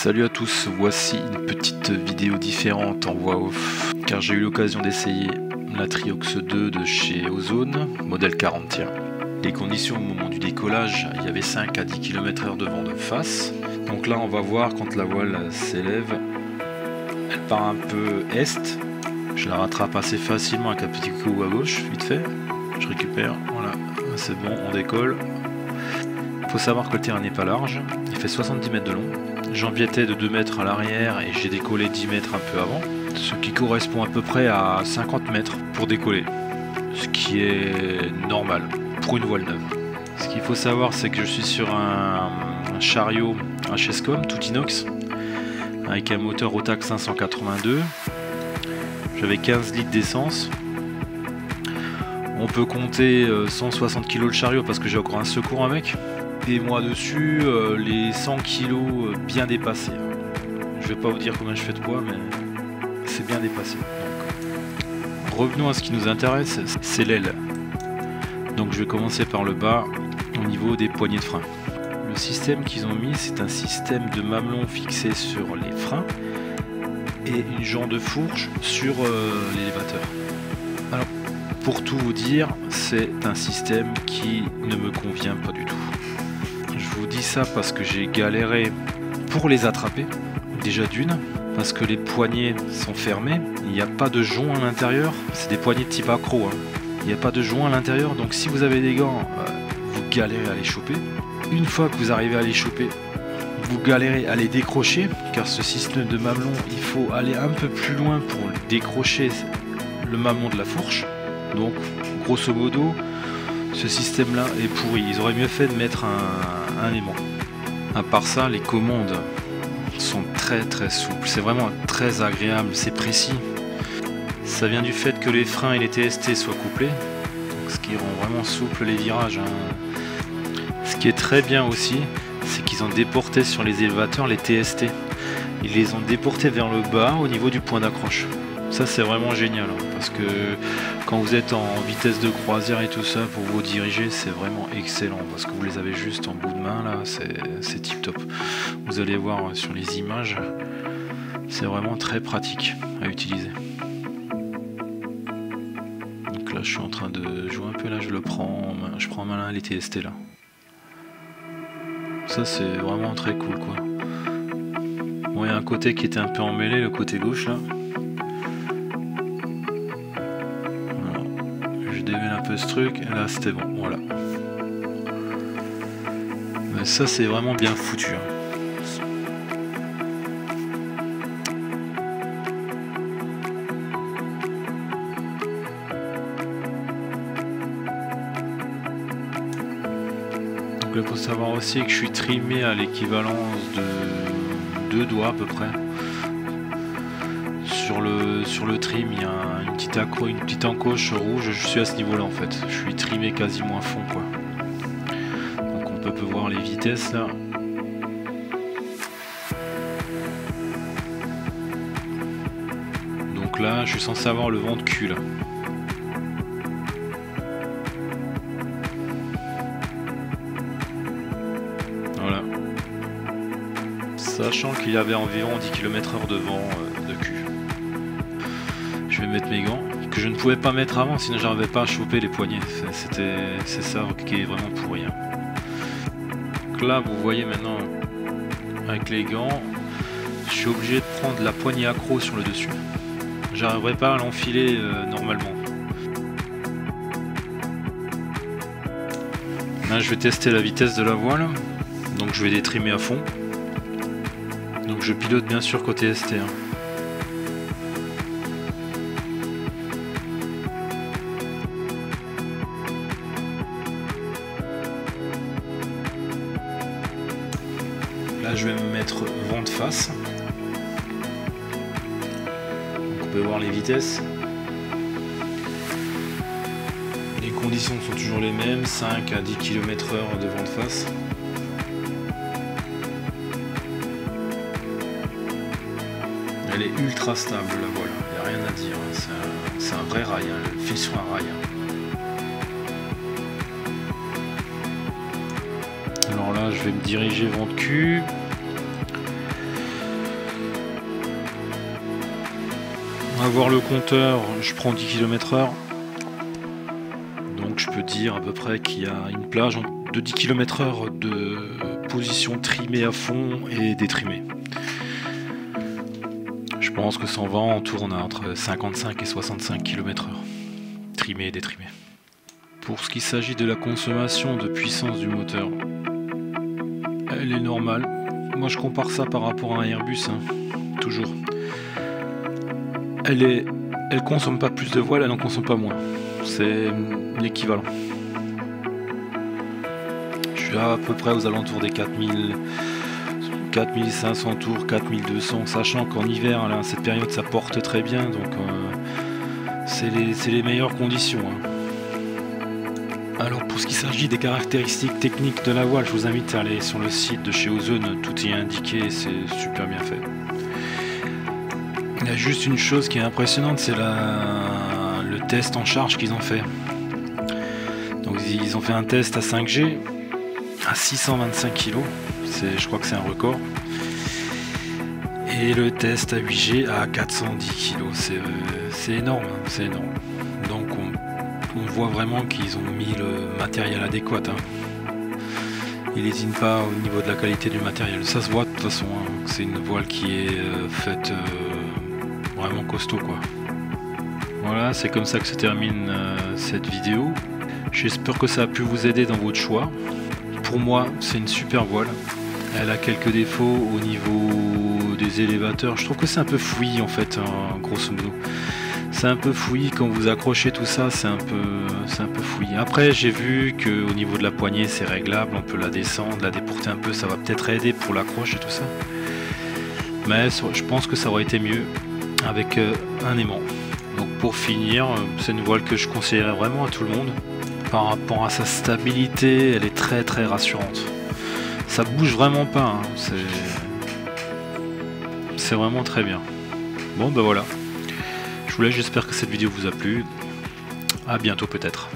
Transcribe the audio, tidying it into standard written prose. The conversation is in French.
Salut à tous, voici une petite vidéo différente en voix off car j'ai eu l'occasion d'essayer la Triox 2 de chez Ozone, modèle 40 tiers. Les conditions au moment du décollage, il y avait 5 à 10 km/h de vent de face. Donc là on va voir quand la voile s'élève, elle part un peu est. Je la rattrape assez facilement avec un petit coup à gauche, vite fait. Je récupère, voilà, c'est bon, on décolle. Il faut savoir que le terrain n'est pas large, il fait 70 mètres de long. J'empiétais de 2 mètres à l'arrière et j'ai décollé 10 mètres un peu avant, ce qui correspond à peu près à 50 mètres pour décoller, ce qui est normal pour une voile neuve. Ce qu'il faut savoir, c'est que je suis sur un chariot HSCOM tout inox avec un moteur Rotax 582. J'avais 15 litres d'essence. On peut compter 160 kg le chariot parce que j'ai encore un secours avec. Et moi dessus, les 100 kg bien dépassés. Je vais pas vous dire combien je fais de poids, mais c'est bien dépassé. Donc, revenons à ce qui nous intéresse, c'est l'aile. Donc je vais commencer par le bas, au niveau des poignées de frein. Le système qu'ils ont mis, c'est un système de mamelon fixé sur les freins et une jambe de fourche sur l'élévateur. Alors, pour tout vous dire, c'est un système qui ne me convient pas du tout. Je vous dis ça parce que j'ai galéré pour les attraper, déjà d'une, parce que les poignées sont fermées, il n'y a pas de joint à l'intérieur, c'est des poignées de type accro, hein. Il n'y a pas de joint à l'intérieur, donc si vous avez des gants, vous galérez à les choper. Une fois que vous arrivez à les choper, vous galérez à les décrocher, car ce système de mamelon, il faut aller un peu plus loin pour décrocher le mamelon de la fourche. Donc, grosso modo, ce système là est pourri, ils auraient mieux fait de mettre un aimant. À part ça, les commandes sont très souples, c'est vraiment très agréable, c'est précis. Ça vient du fait que les freins et les TST soient couplés, donc ce qui rend vraiment souple les virages, hein. Ce qui est très bien aussi, c'est qu'ils ont déporté sur les élévateurs les TST. Ils les ont déportés vers le bas au niveau du point d'accroche. Ça c'est vraiment génial, hein, parce que quand vous êtes en vitesse de croisière et tout ça, pour vous diriger, c'est vraiment excellent, parce que vous les avez juste en bout de main, là, c'est tip top. Vous allez voir sur les images, c'est vraiment très pratique à utiliser. Donc là je suis en train de jouer un peu, là je prends en main les TST là. Ça c'est vraiment très cool quoi. Bon, il y a un côté qui était un peu emmêlé, le côté gauche là. Un peu ce truc, et là c'était bon, voilà. Mais ça c'est vraiment bien foutu, hein. Donc il faut savoir aussi que je suis trimé à l'équivalence de 2 doigts à peu près. Sur le trim, il y a une petite encoche rouge, je suis à ce niveau là en fait, je suis trimé quasiment à fond quoi. Donc on peut voir les vitesses là. Donc là je suis censé avoir le vent de cul là. Voilà. Sachant qu'il y avait environ 10 km/h de vent de cul. Je vais mettre mes gants, que je ne pouvais pas mettre avant, sinon j'arrivais pas à choper les poignets. C'est ça qui est vraiment pourri, hein. Donc là, vous voyez maintenant, avec les gants, je suis obligé de prendre la poignée accro sur le dessus. J'arriverai pas à l'enfiler normalement. Là, je vais tester la vitesse de la voile, donc je vais détrimer à fond. Donc je pilote bien sûr côté ST, hein. Là je vais me mettre vent de face. Donc, on peut voir les vitesses. Les conditions sont toujours les mêmes, 5 à 10 km/h de vent de face. Elle est ultra stable la voile, il n'y a rien à dire, c'est un vrai rail, hein, elle file sur un rail. Alors là je vais me diriger vent de cul. On va voir le compteur, je prends 10 km/h. Donc je peux dire à peu près qu'il y a une plage de 10 km/h de position trimée à fond et détrimée. Je pense que 120 en tourne entre 55 et 65 km/h. Trimé et détrimé. Pour ce qui s'agit de la consommation de puissance du moteur, elle est normale. Moi je compare ça par rapport à un Airbus, hein, toujours. Elle consomme pas plus de voile, elle n'en consomme pas moins. C'est l'équivalent. Je suis à peu près aux alentours des 4500 tours, 4200, sachant qu'en hiver, là, cette période, ça porte très bien, donc c'est les meilleures conditions. Hein. Alors pour ce qui s'agit des caractéristiques techniques de la voile, je vous invite à aller sur le site de chez Ozone, tout y est indiqué, c'est super bien fait. Il y a juste une chose qui est impressionnante, c'est le test en charge qu'ils ont fait. Donc ils ont fait un test à 5G à 625 kg, je crois que c'est un record. Et le test à 8G à 410 kg, c'est énorme, c'est énorme. Donc on voit vraiment qu'ils ont mis le matériel adéquat. Hein. Ils n'hésitent pas au niveau de la qualité du matériel. Ça se voit de toute façon, hein. C'est une voile qui est faite vraiment costaud, quoi. Voilà, c'est comme ça que se termine cette vidéo. J'espère que ça a pu vous aider dans votre choix. Pour moi, c'est une super voile. Elle a quelques défauts au niveau des élévateurs. Je trouve que c'est un peu fouillis en fait, hein, grosso modo. C'est un peu fouillis quand vous accrochez tout ça, c'est un peu fouillis. Après, j'ai vu qu'au niveau de la poignée, c'est réglable. On peut la descendre, la déporter un peu. Ça va peut-être aider pour l'accroche et tout ça. Mais je pense que ça aurait été mieux avec un aimant. Donc pour finir, c'est une voile que je conseillerais vraiment à tout le monde. Par rapport à sa stabilité, elle est très très rassurante. Ça bouge vraiment pas, hein. C'est vraiment très bien. Bon ben voilà. Je vous laisse, j'espère que cette vidéo vous a plu. À bientôt peut-être.